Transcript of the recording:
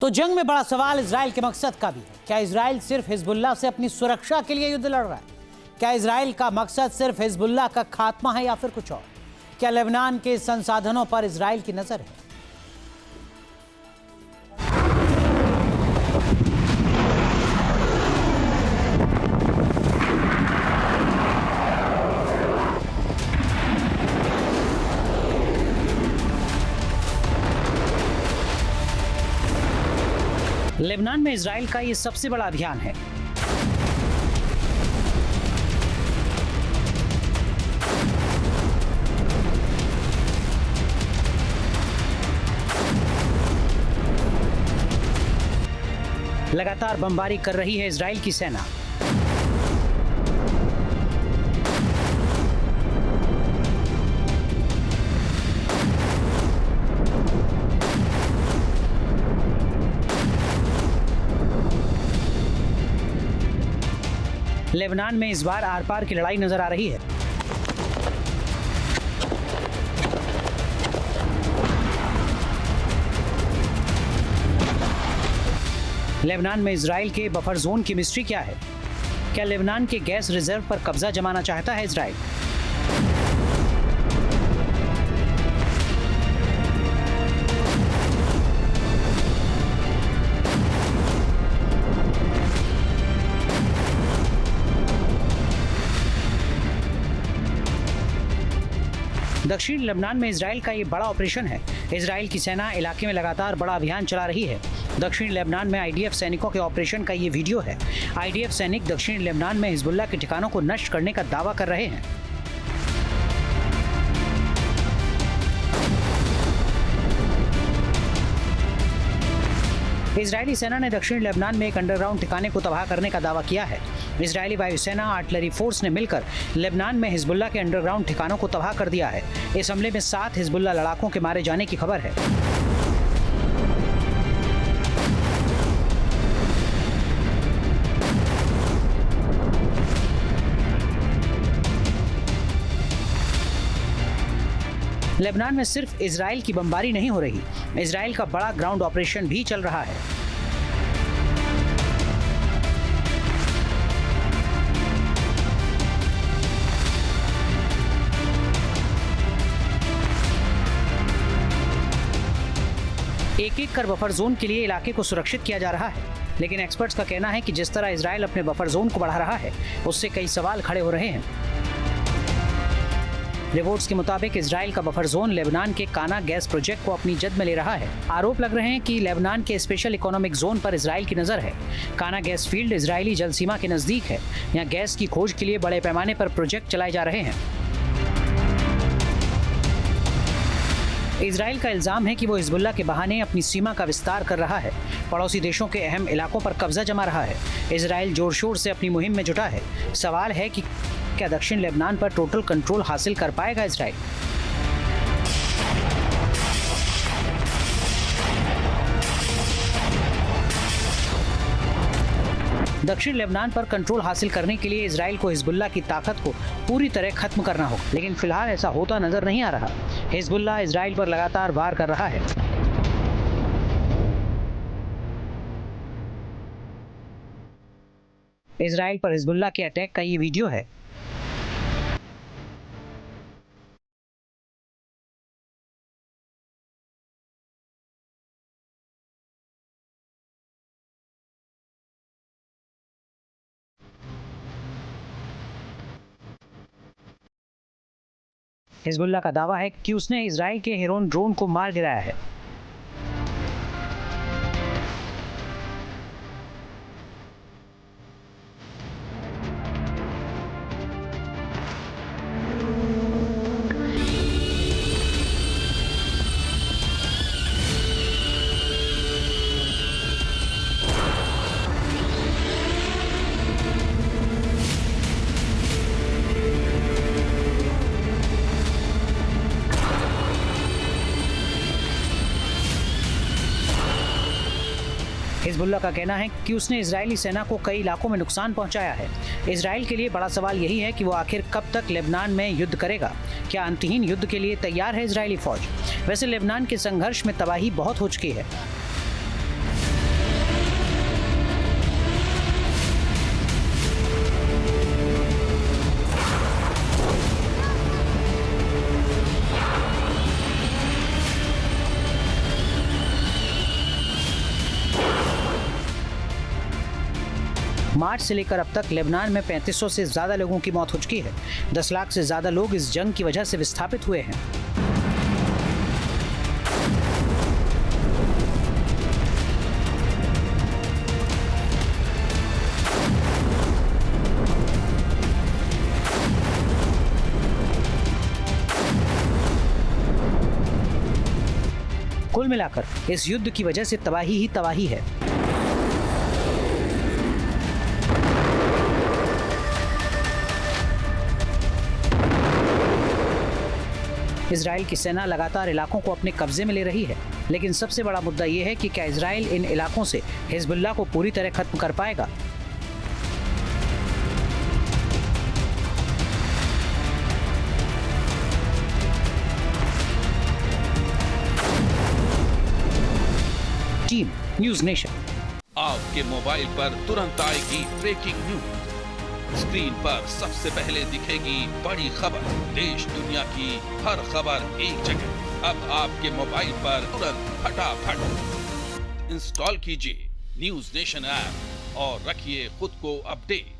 तो जंग में बड़ा सवाल इजराइल के मकसद का भी है। क्या इजराइल सिर्फ हिजबुल्लाह से अपनी सुरक्षा के लिए युद्ध लड़ रहा है? क्या इजराइल का मकसद सिर्फ हिजबुल्लाह का खात्मा है या फिर कुछ और? क्या लेबनान के संसाधनों पर इजराइल की नजर है? लेबनान में इजराइल का ये सबसे बड़ा अभियान है। लगातार बमबारी कर रही है इजराइल की सेना। लेबनान में इस बार आर पार की लड़ाई नजर आ रही है। लेबनान में इजराइल के बफर जोन की मिस्ट्री क्या है? क्या लेबनान के गैस रिजर्व पर कब्जा जमाना चाहता है इजराइल? दक्षिण लेबनान में इजराइल का ये बड़ा ऑपरेशन है। इजराइल की सेना इलाके में लगातार बड़ा अभियान चला रही है। दक्षिण लेबनान में आईडीएफ सैनिकों के ऑपरेशन का ये वीडियो है। आईडीएफ सैनिक दक्षिण लेबनान में हिजबुल्लाह के ठिकानों को नष्ट करने का दावा कर रहे हैं। इजरायली सेना ने दक्षिण लेबनान में एक अंडरग्राउंड ठिकाने को तबाह करने का दावा किया है। इजरायली वायुसेना आर्टिलरी फोर्स ने मिलकर लेबनान में हिजबुल्लाह के अंडरग्राउंड ठिकानों को तबाह कर दिया है। इस हमले में 7 हिजबुल्लाह लड़ाकों के मारे जाने की खबर है। लेबनान में सिर्फ इजराइल की बमबारी नहीं हो रही, इजराइल का बड़ा ग्राउंड ऑपरेशन भी चल रहा है। एक एक कर बफर जोन के लिए इलाके को सुरक्षित किया जा रहा है, लेकिन एक्सपर्ट्स का कहना है कि जिस तरह इजराइल अपने बफर जोन को बढ़ा रहा है, उससे कई सवाल खड़े हो रहे हैं। रिपोर्ट्स के मुताबिक इजराइल का बफर जोन लेबनान के काना गैस प्रोजेक्ट को अपनी जद में ले रहा है। आरोप लग रहे हैं कि लेबनान के स्पेशल इकोनॉमिक जोन पर इजराइल की नजर है। काना गैस फील्ड इजरायली जल सीमा के नजदीक है। यहाँ गैस की खोज के लिए बड़े पैमाने पर प्रोजेक्ट चलाए जा रहे हैं। इजराइल का इल्जाम है कि वो हिजबुल्लाह के बहाने अपनी सीमा का विस्तार कर रहा है, पड़ोसी देशों के अहम इलाकों पर कब्जा जमा रहा है। इजराइल जोर शोर से अपनी मुहिम में जुटा है। सवाल है कि क्या दक्षिण लेबनान पर टोटल कंट्रोल हासिल कर पाएगा इजराइल? दक्षिण लेबनान पर कंट्रोल हासिल करने के लिए इजराइल को हिजबुल्लाह की ताकत को पूरी तरह खत्म करना होगा, लेकिन फिलहाल ऐसा होता नजर नहीं आ रहा। हिजबुल्लाह इजराइल पर लगातार वार कर रहा है। इजराइल पर हिजबुल्लाह के अटैक का ये वीडियो है। हिजबुल्लाह का दावा है कि उसने इजराइल के हेरोन ड्रोन को मार गिराया है। हिजबुल्लाह का कहना है कि उसने इजरायली सेना को कई इलाकों में नुकसान पहुंचाया है। इजराइल के लिए बड़ा सवाल यही है कि वो आखिर कब तक लेबनान में युद्ध करेगा। क्या अंतहीन युद्ध के लिए तैयार है इजरायली फौज? वैसे लेबनान के संघर्ष में तबाही बहुत हो चुकी है। मार्च से लेकर अब तक लेबनान में 3500 से ज्यादा लोगों की मौत हो चुकी है। 10 लाख से ज्यादा लोग इस जंग की वजह से विस्थापित हुए हैं। कुल मिलाकर इस युद्ध की वजह से तबाही ही तबाही है। इजराइल की सेना लगातार इलाकों को अपने कब्जे में ले रही है, लेकिन सबसे बड़ा मुद्दा यह है कि क्या इजराइल इन इलाकों से हिजबुल्लाह को पूरी तरह खत्म कर पाएगा। Team news nation. आपके मोबाइल पर तुरंत आएगी ब्रेकिंग न्यूज। स्क्रीन पर सबसे पहले दिखेगी बड़ी खबर। देश दुनिया की हर खबर एक जगह। अब आपके मोबाइल पर तुरंत फटाफट इंस्टॉल कीजिए न्यूज़ नेशन ऐप और रखिए खुद को अपडेट।